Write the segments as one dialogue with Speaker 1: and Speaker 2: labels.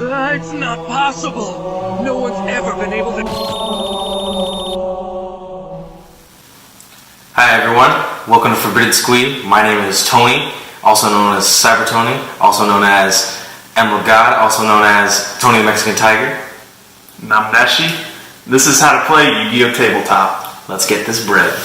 Speaker 1: It's not possible! No one's ever been able to...
Speaker 2: Hi everyone, welcome to Forbidden Squee. My name is Tony, also known as Cyber Tony, also known as Emerald God, also known as Tony the Mexican Tiger.
Speaker 3: And I'm Neshi. This is how to play Yugioh Tabletop.
Speaker 2: Let's get this bread.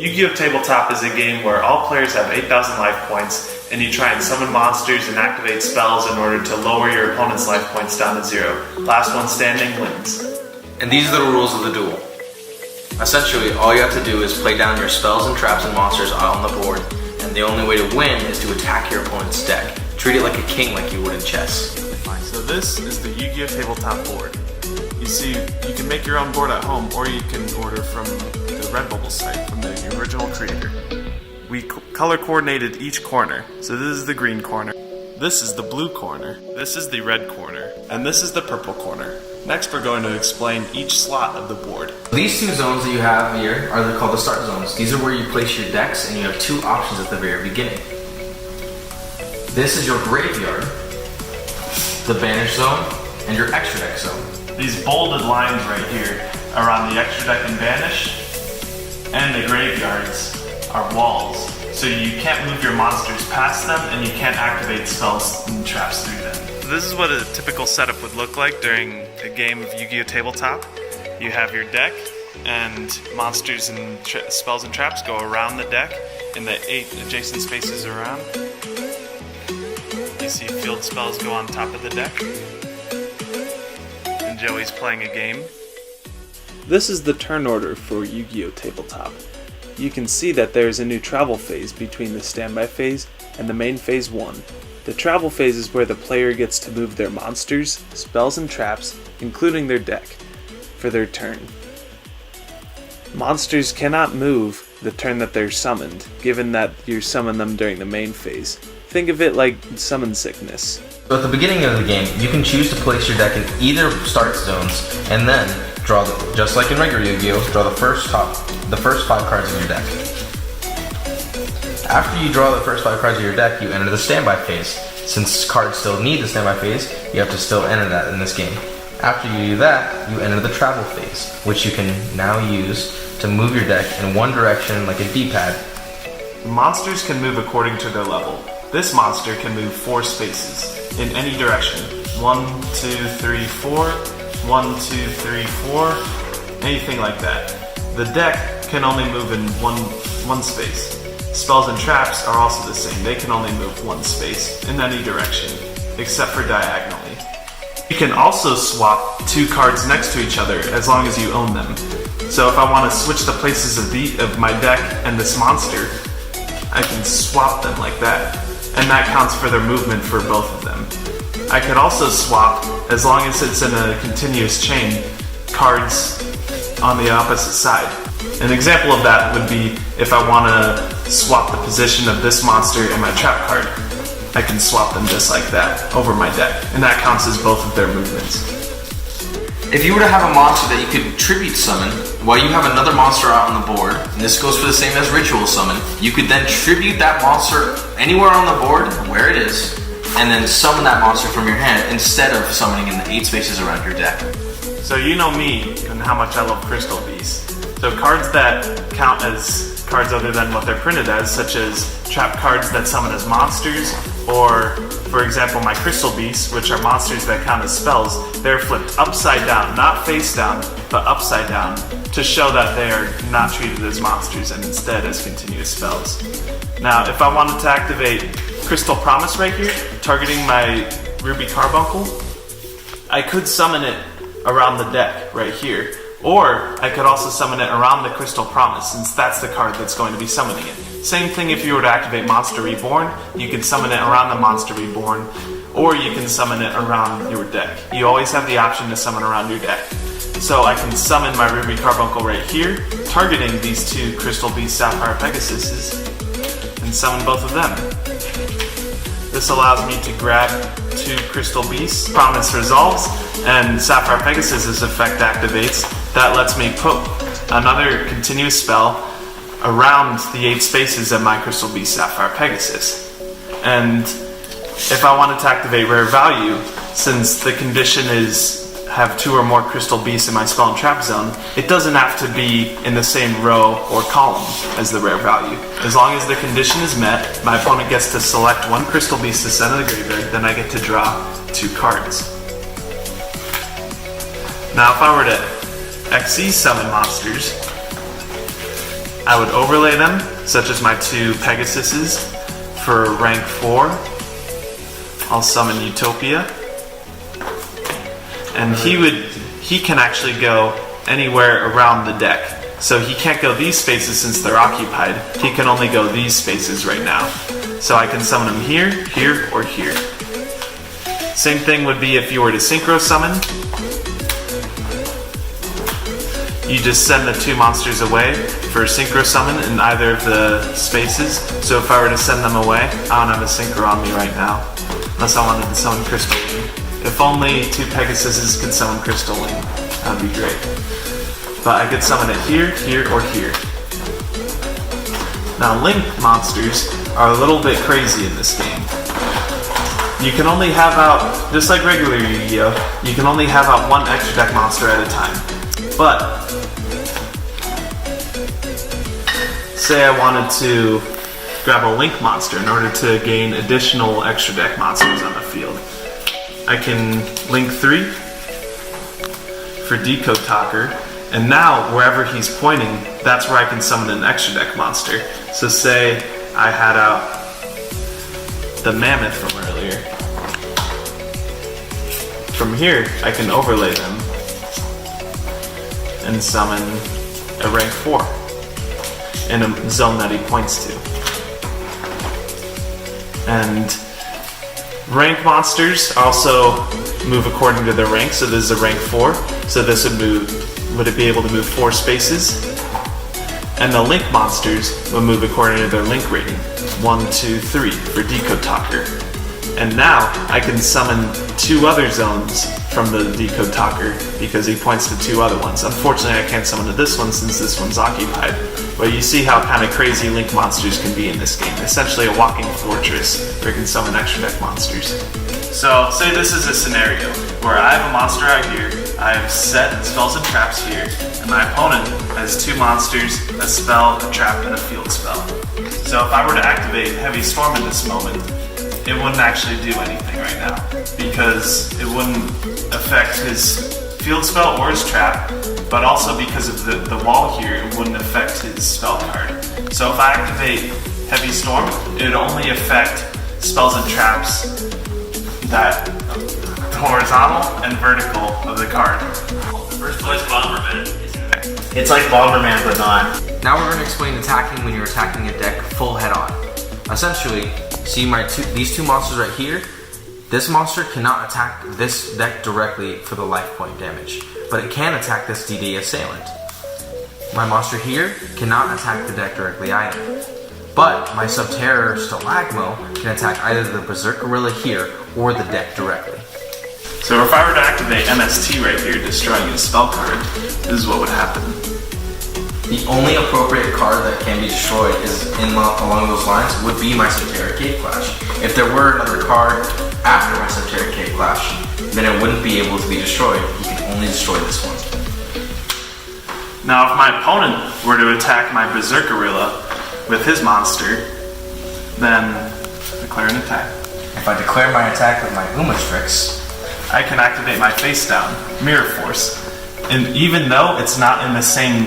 Speaker 3: Yugioh Tabletop is a game where all players have 8,000 life points, and you try and summon monsters and activate spells in order to lower your opponent's life points down to 0. Last one standing wins.
Speaker 2: And these are the rules of the duel. Essentially, all you have to do is play down your spells and traps and monsters on the board, and the only way to win is to attack your opponent's deck. Treat it like a king, like you would in chess.
Speaker 3: So this is the Yugioh Tabletop board. You see, you can make your own board at home, or you can order from the Redbubble site, from the original creator. We color coordinated each corner. So this is the green corner, this is the blue corner, this is the red corner, and this is the purple corner. Next we're going to explain each slot of the board.
Speaker 2: These two zones that you have here are called the start zones. These are where you place your decks, and you have two options at the very beginning. This is your graveyard, the banish zone, and your extra deck zone.
Speaker 3: These bolded lines right here around the extra deck and banish and the graveyards are walls, so you can't move your monsters past them and you can't activate spells and traps through them. This is what a typical setup would look like during a game of Yugioh Tabletop. You have your deck, and monsters and spells and traps go around the deck in the 8 adjacent spaces around. You see field spells go on top of the deck. And Joey's playing a game. This is the turn order for Yugioh Tabletop. You can see that there is a new travel phase between the standby phase and the main phase 1. The travel phase is where the player gets to move their monsters, spells and traps, including their deck, for their turn. Monsters cannot move the turn that they're summoned, given that you summon them during the main phase. Think of it like summon sickness.
Speaker 2: So at the beginning of the game, you can choose to place your deck in either start zones, and then draw, just like in regular Yu-Gi-Oh, draw the first 5 cards of your deck. After you draw the first 5 cards of your deck, you enter the standby phase. Since cards still need the standby phase, you have to still enter that in this game. After you do that, you enter the travel phase, which you can now use to move your deck in one direction like a D-pad.
Speaker 3: Monsters can move according to their level. This monster can move 4 spaces in any direction. 1, 2, 3, 4, 1, 2, 3, 4, anything like that. The deck can only move in one space. Spells and traps are also the same. They can only move 1 space in any direction, except for diagonally. You can also swap 2 cards next to each other as long as you own them. So if I want to switch the places of my deck and this monster, I can swap them like that, and that counts for their movement for both of them. I could also swap, as long as it's in a continuous chain, cards on the opposite side. An example of that would be if I want to swap the position of this monster and my trap card. I can swap them just like that over my deck, and that counts as both of their movements.
Speaker 2: If you were to have a monster that you could tribute summon, while you have another monster out on the board, and this goes for the same as ritual summon, you could then tribute that monster anywhere on the board, where it is, and then summon that monster from your hand instead of summoning in the 8 spaces around your deck.
Speaker 3: So you know me and how much I love Crystal Beasts. So cards that count as cards other than what they're printed as, such as trap cards that summon as monsters, or for example my Crystal Beasts, which are monsters that count as spells, they're flipped upside down, not face down, but upside down, to show that they are not treated as monsters and instead as continuous spells. Now if I wanted to activate Crystal Promise right here, targeting my Ruby Carbuncle, I could summon it around the deck right here. Or I could also summon it around the Crystal Promise, since that's the card that's going to be summoning it. Same thing if you were to activate Monster Reborn, you can summon it around the Monster Reborn, or you can summon it around your deck. You always have the option to summon around your deck. So I can summon my Ruby Carbuncle right here, targeting these 2 Crystal Beast Sapphire Pegasuses, and summon both of them. This allows me to grab 2 Crystal Beasts, Promise resolves, and Sapphire Pegasus' effect activates. That lets me put another continuous spell around the 8 spaces of my Crystal Beast Sapphire Pegasus. And if I wanted to activate Rare Value, since the condition is have 2 or more Crystal Beasts in my spell and trap zone, it doesn't have to be in the same row or column as the Rare Value. As long as the condition is met, my opponent gets to select 1 Crystal Beast to send to the graveyard, then I get to draw 2 cards. Now if I were to XE summon monsters, I would overlay them, such as my 2 Pegasuses for rank 4. I'll summon Utopia. And he can actually go anywhere around the deck. So he can't go these spaces since they're occupied. He can only go these spaces right now. So I can summon him here, here, or here. Same thing would be if you were to synchro summon. You just send the 2 monsters away for a synchro summon in either of the spaces. So if I were to send them away, I don't have a synchro on me right now. Unless I wanted to summon Crystal Wing. If only 2 Pegasuses could summon Crystal Wing, that'd be great. But I could summon it here, here, or here. Now Link monsters are a little bit crazy in this game. You can only have out, just like regular Yu-Gi-Oh, you can only have out 1 extra deck monster at a time. But, say I wanted to grab a Link monster in order to gain additional extra deck monsters on the field. I can link 3 for Decode Talker, and now wherever he's pointing, that's where I can summon an extra deck monster. So say I had out the Mammoth from earlier. From here, I can overlay them and summon a rank 4 in a zone that he points to. And rank monsters also move according to their rank, so this is a rank 4, so this would it be able to move 4 spaces? And the Link monsters will move according to their Link rating, 1, 2, 3 for Decode Talker. And now I can summon 2 other zones from the Decode Talker because he points to 2 other ones. Unfortunately, I can't summon to this one since this one's occupied. But you see how kind of crazy Link monsters can be in this game. Essentially a walking fortress where you can summon extra deck monsters. So say this is a scenario where I have a monster out here, I have set spells and traps here, and my opponent has 2 monsters, a spell, a trap, and a field spell. So if I were to activate Heavy Storm in this moment, it wouldn't actually do anything right now because it wouldn't affect his field spell or his trap, but also because of the wall here, it wouldn't affect his spell card. So if I activate Heavy Storm, it would only affect spells and traps that horizontal and vertical of the card.
Speaker 4: First place Bomberman.
Speaker 5: It's like Bomberman, but not.
Speaker 2: Now we're going to explain attacking when you're attacking a deck full head on. Essentially, see these 2 monsters right here? This monster cannot attack this deck directly for the life point damage, but it can attack this DD assailant. My monster here cannot attack the deck directly either, but my Subterror Stalagmo can attack either the Berserk Gorilla here or the deck directly.
Speaker 3: So if I were to activate MST right here, destroying his spell card, this is what would happen.
Speaker 2: The only appropriate card that can be destroyed is along those lines would be my Subterror Cave Clash. If there were another card after my Subterror Cave Clash, then it wouldn't be able to be destroyed. You can only destroy this one.
Speaker 3: Now if my opponent were to attack my Berserk Gorilla with his monster, then declare an attack.
Speaker 2: If I declare my attack with my Umastrix,
Speaker 3: I can activate my face down, Mirror Force. And even though it's not in the same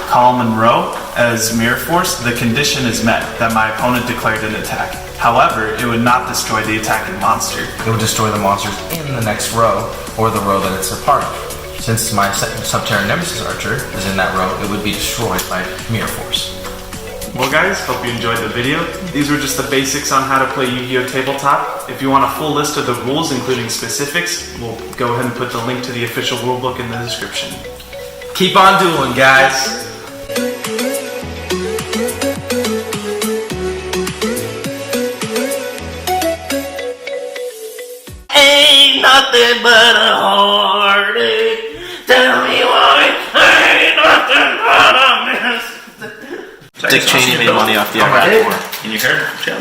Speaker 3: column and row as Mirror Force, the condition is met that my opponent declared an attack. However, it would not destroy the attacking monster.
Speaker 2: it would destroy the monsters in the next row or the row that it's a part of. Since my Subterror Nemesis Archer is in that row, it would be destroyed by Mirror Force.
Speaker 3: Well guys, hope you enjoyed the video. These were just the basics on how to play Yu-Gi-Oh! Tabletop. If you want a full list of the rules, including specifics, we'll go ahead and put the link to the official rulebook in the description.
Speaker 2: Keep on dueling, guys!
Speaker 5: Ain't nothing but a heartache. Tell me why ain't nothing but a mess.
Speaker 2: Dick Cheney made money off the Iraq War.
Speaker 4: And you heard, Joe?